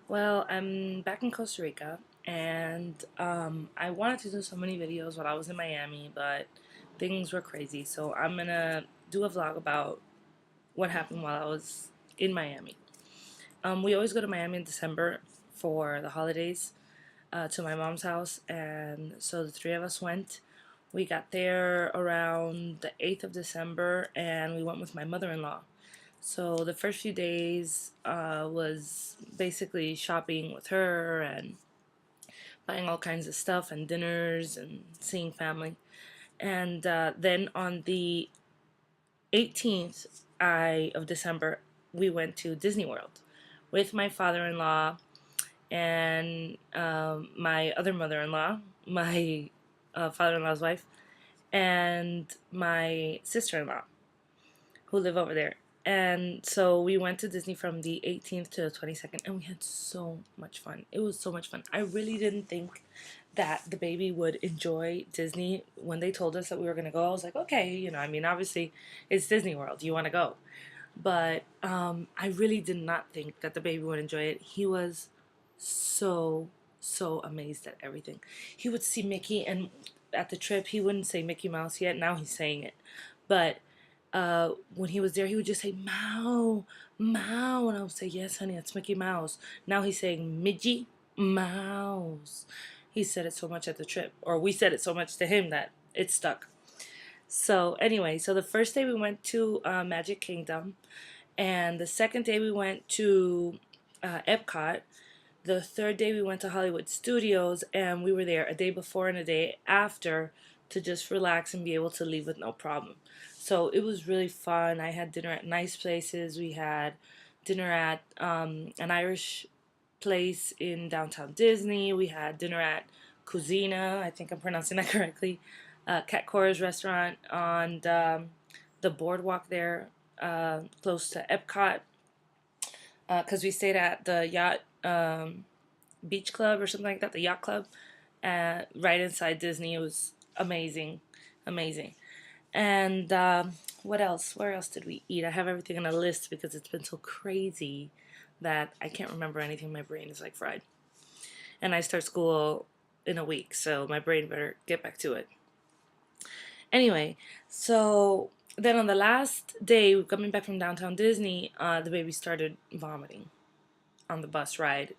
Well, I'm back in Costa Rica, and I wanted to do so many videos while I was in Miami, but things were crazy. So I'm gonna do a vlog about what happened while I was in Miami. We always go to Miami in December for the holidays to my mom's house, and so the three of us went. We got there around the 8th of December, and we went with my mother-in-law. So the first few days was basically shopping with her and buying all kinds of stuff and dinners and seeing family. And then on the 18th of December, we went to Disney World with my father-in-law and my other mother-in-law, my father-in-law's wife, and my sister-in-law who live over there. And so we went to Disney from the 18th to the 22nd, and we had so much fun. It was so much fun. I really didn't think that the baby would enjoy Disney. When they told us that we were going to go, I was like, okay, I mean, obviously it's Disney World. You want to go. But I really did not think that the baby would enjoy it. He was so, so amazed at everything. He would see Mickey, and at the trip, he wouldn't say Mickey Mouse yet. Now he's saying it. But when he was there, he would just say Mao, Mao, and I would say, yes, honey, it's Mickey Mouse. Now he's saying Midgie Mouse. He said it so much at the trip, or we said it so much to him that it stuck. So anyway, so the first day we went to Magic Kingdom, and the second day we went to Epcot. The third day we went to Hollywood Studios, and we were there a day before and a day after to just relax and be able to leave with no problem. So it was really fun. I had dinner at nice places. We had dinner at an Irish place in downtown Disney. We had dinner at Cuisina, I think I'm pronouncing that correctly, Cat Cora's restaurant on the boardwalk there, close to Epcot, because we stayed at the yacht beach club or something like that, the yacht club, right inside Disney. It was amazing, amazing. And what else? Where else did we eat? I have everything on a list because it's been so crazy that I can't remember anything. My brain is like fried. And I start school in a week, so my brain better get back to it. Anyway, so then on the last day, coming back from downtown Disney, the baby started vomiting on the bus ride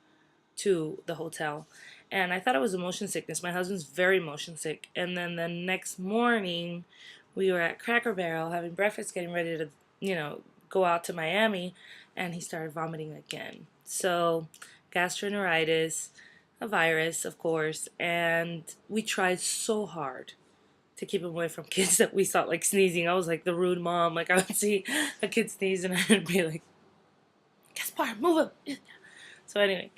to the hotel. And I thought it was a motion sickness. My husband's very motion sick. And then the next morning, we were at Cracker Barrel having breakfast, getting ready to, go out to Miami, and he started vomiting again. So, gastroenteritis, a virus, of course, and we tried so hard to keep him away from kids that we saw like sneezing. I was like the rude mom. Like I would see a kid sneeze and I'd be like, Gaspar, move him. So anyway,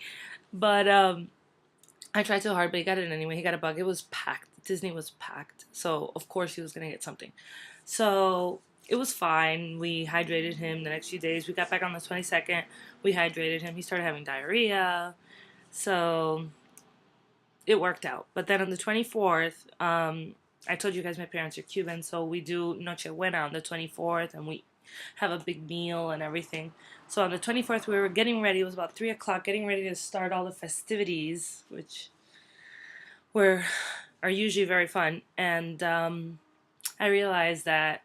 but I tried so hard, but he got it anyway. He got a bug. It was packed. Disney was packed. So, of course, he was going to get something. So, it was fine. We hydrated him the next few days. We got back on the 22nd. We hydrated him. He started having diarrhea. So, it worked out. But then on the 24th, I told you guys my parents are Cuban. So, we do Noche Buena on the 24th. And we have a big meal and everything. So on the 24th, we were getting ready. It was about 3 o'clock, getting ready to start all the festivities, which are usually very fun. And I realized that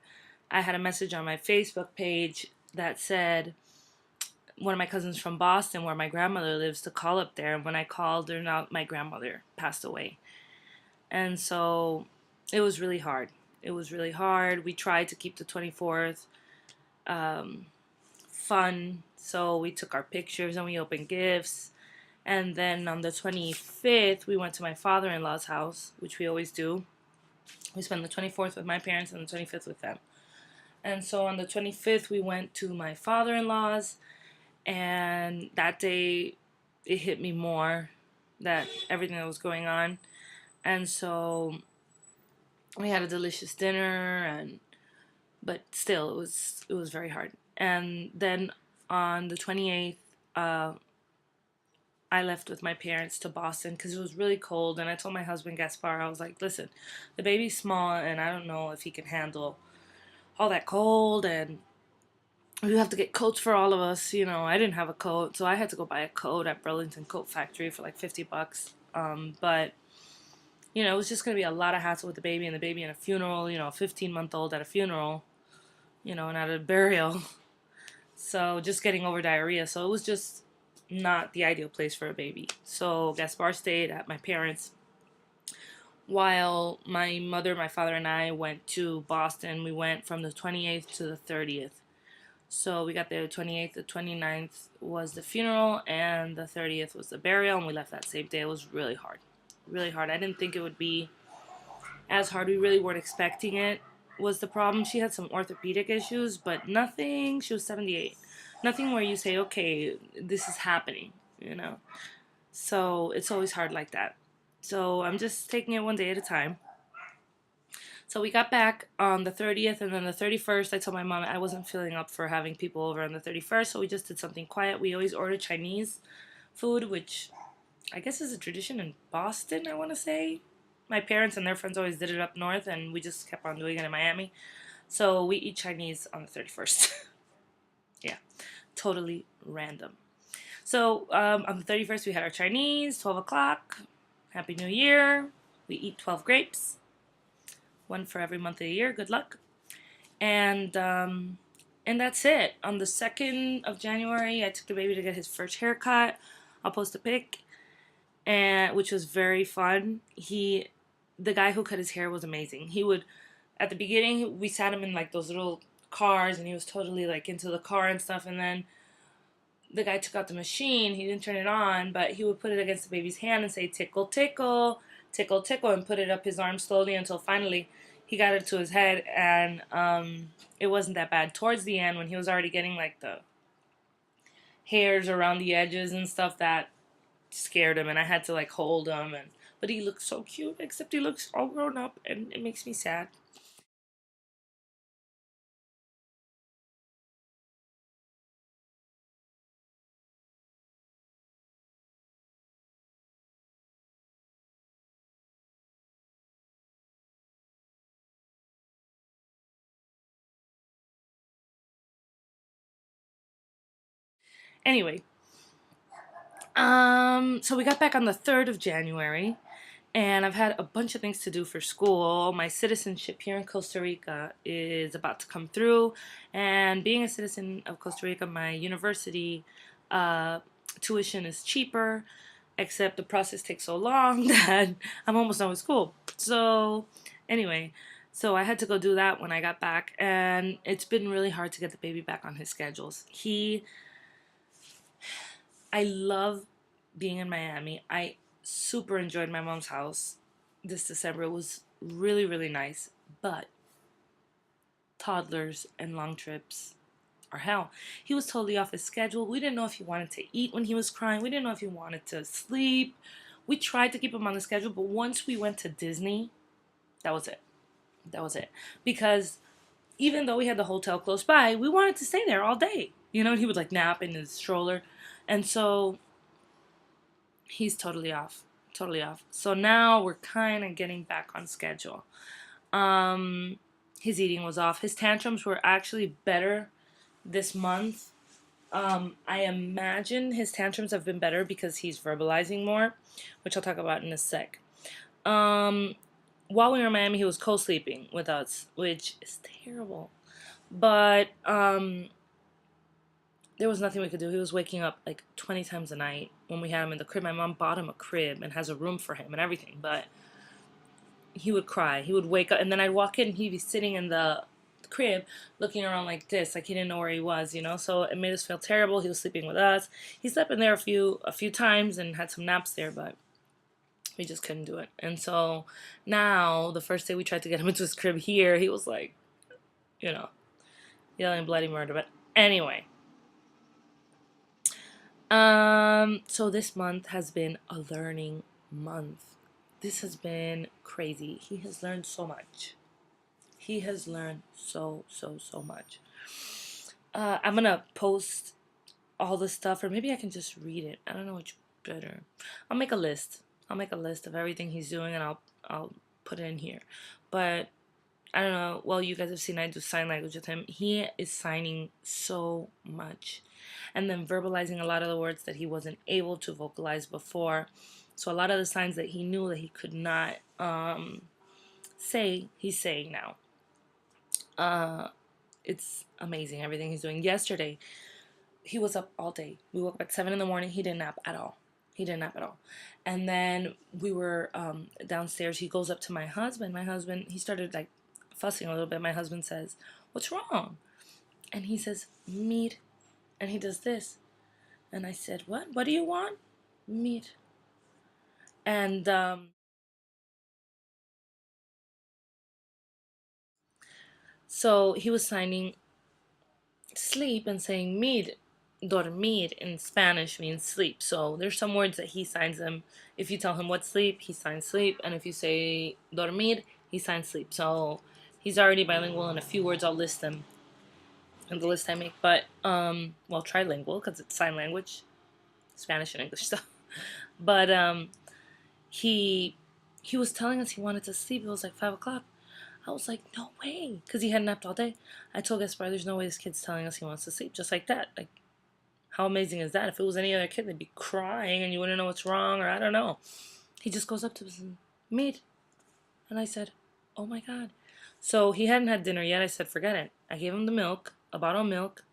I had a message on my Facebook page that said one of my cousins from Boston, where my grandmother lives, to call up there. And when I called, my grandmother passed away. And so it was really hard. It was really hard. We tried to keep the 24th fun. So we took our pictures and we opened gifts. And then on the 25th, we went to my father-in-law's house, which we always do. We spent the 24th with my parents and the 25th with them. And so on the 25th, we went to my father-in-law's. And that day, it hit me more that everything that was going on. And so we had a delicious dinner, but still, it was very hard. And then on the 28th, I left with my parents to Boston because it was really cold. And I told my husband, Gaspar, I was like, listen, the baby's small and I don't know if he can handle all that cold. And We have to get coats for all of us. I didn't have a coat, so I had to go buy a coat at Burlington Coat Factory for like $50. But it was just gonna be a lot of hassle with the baby and the baby in a funeral. A 15-month-old at a funeral. And at a burial. So just getting over diarrhea. So it was just not the ideal place for a baby. So Gaspar stayed at my parents while my mother, my father, and I went to Boston. We went from the 28th to the 30th. So we got there the 28th, the 29th was the funeral, and the 30th was the burial, and we left that same day. It was really hard. Really hard. I didn't think it would be as hard. We really weren't expecting it, was the problem. She had some orthopedic issues, but nothing. She was 78. Nothing where you say, okay, this is happening. So it's always hard like that. So I'm just taking it one day at a time. So we got back on the 30th, and then the 31st, I told my mom I wasn't feeling up for having people over on the 31st, so we just did something quiet. We always order Chinese food, which I guess is a tradition in Boston, I want to say. My parents and their friends always did it up north, and we just kept on doing it in Miami. So we eat Chinese on the 31st. Yeah, totally random. So on the 31st, we had our Chinese, 12 o'clock. Happy New Year. We eat 12 grapes, one for every month of the year. Good luck. And that's it. On the 2nd of January, I took the baby to get his first haircut. I'll post a pic, and which was very fun. The guy who cut his hair was amazing. He would, at the beginning, we sat him in like those little cars, and he was totally like into the car and stuff. And then the guy took out the machine. He didn't turn it on, but he would put it against the baby's hand and say tickle, tickle, tickle, tickle, and put it up his arm slowly until finally he got it to his head. And it wasn't that bad. Towards the end, when he was already getting like the hairs around the edges and stuff, that scared him, and I had to like hold him. But he looks so cute, except he looks all grown up, and it makes me sad. Anyway, so we got back on the 3rd of January, and I've had a bunch of things to do for school. My citizenship here in Costa Rica is about to come through, and being a citizen of Costa Rica, my university uh, tuition is cheaper, except the process takes so long that I'm almost done with school. So, anyway, so I had to go do that when I got back, and it's been really hard to get the baby back on his schedules. I love being in Miami. I super enjoyed my mom's house this December. It was really, really nice. But toddlers and long trips are hell. He was totally off his schedule. We didn't know if he wanted to eat when he was crying. We didn't know if he wanted to sleep. We tried to keep him on the schedule, but once we went to Disney, that was it. That was it. Because even though we had the hotel close by, we wanted to stay there all day. He would like nap in his stroller. And so he's totally off. Totally off. So now we're kind of getting back on schedule. Um, his eating was off. His tantrums were actually better this month. I imagine his tantrums have been better because he's verbalizing more, which I'll talk about in a sec. Um, while we were in Miami, he was co-sleeping with us, which is terrible. But there was nothing we could do. He was waking up like 20 times a night when we had him in the crib. My mom bought him a crib and has a room for him and everything, but he would cry. He would wake up, and then I'd walk in, and he'd be sitting in the crib looking around like this, like he didn't know where he was. So it made us feel terrible. He was sleeping with us. He slept in there a few times and had some naps there, but we just couldn't do it. And so now, the first day we tried to get him into his crib here, he was like, you know, yelling bloody murder. But anyway, so this month has been a learning month. This has been crazy. He has learned so much. He has learned so, so, so much. I'm gonna post all the stuff, or maybe I can just read it. I don't know which better. I'll make a list. I'll make a list of everything he's doing, and I'll put it in here. But I don't know. Well, you guys have seen I do sign language with him. He is signing so much and then verbalizing a lot of the words that he wasn't able to vocalize before. So a lot of the signs that he knew that he could not say, he's saying now. It's amazing everything he's doing. Yesterday, he was up all day. We woke up at 7 in the morning. He didn't nap at all. He didn't nap at all. And then we were downstairs. He goes up to my husband. My husband, he started like fussing a little bit. My husband says, "What's wrong?" And he says, "Meat." And he does this. And I said, "What? What do you want?" "Meat." And so he was signing sleep and saying meat. Dormir in Spanish means sleep. So there's some words that he signs them. If you tell him what sleep, he signs sleep. And if you say dormir, he signs sleep. So he's already bilingual. In a few words, I'll list them in the list I make. But, well, trilingual because it's sign language, Spanish and English stuff. But he he was telling us he wanted to sleep. It was like 5 o'clock. I was like, no way, because he had napped all day. I told Gaspar, there's no way this kid's telling us he wants to sleep, just like that. Like, how amazing is that? If it was any other kid, they'd be crying and you wouldn't know what's wrong, or I don't know. He just goes up to us and, "Meat." And I said, "Oh my God." So he hadn't had dinner yet. I said, forget it. I gave him the milk, a bottle of milk,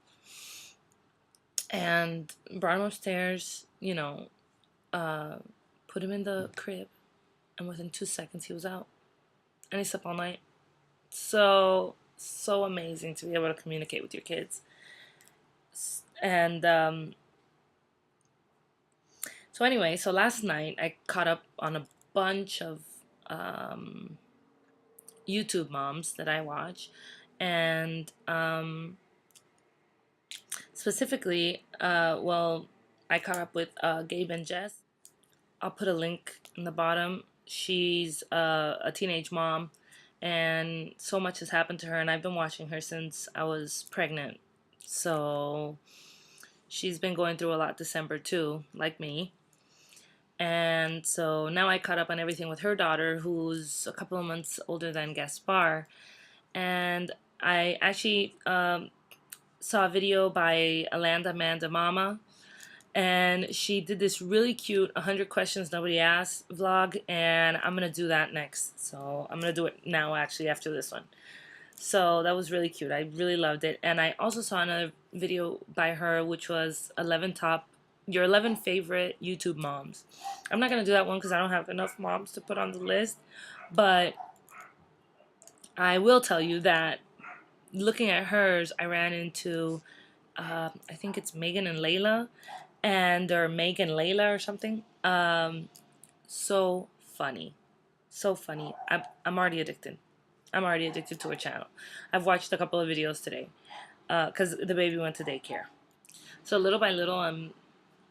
and brought him upstairs, put him in the crib, and within 2 seconds he was out. And he slept all night. So amazing to be able to communicate with your kids. And so anyway, so last night I caught up on a bunch of YouTube moms that I watch, and specifically, well, I caught up with Gabe and Jess. I'll put a link in the bottom. She's a teenage mom, and so much has happened to her, and I've been watching her since I was pregnant. So she's been going through a lot December too, like me. And so now I caught up on everything with her daughter, who's a couple of months older than Gaspar. And I actually saw a video by Amanda Mama, and she did this really cute 100 questions nobody asked vlog, and I'm gonna do that next. So I'm gonna do it now, actually, after this one. So that was really cute. I really loved it. And I also saw another video by her, which was your 11 favorite YouTube moms. I'm not gonna do that one because I don't have enough moms to put on the list, but I will tell you that looking at hers, I ran into I think it's Megan and Layla, or Megan Layla or something. So funny, so funny. I'm already addicted. I'm already addicted to her channel. I've watched a couple of videos today because the baby went to daycare. So little by little, I'm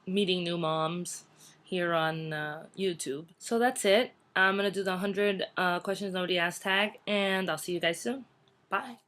meeting new moms here on YouTube. So that's it. I'm gonna do the 100 questions nobody asked tag, and I'll see you guys soon. Bye.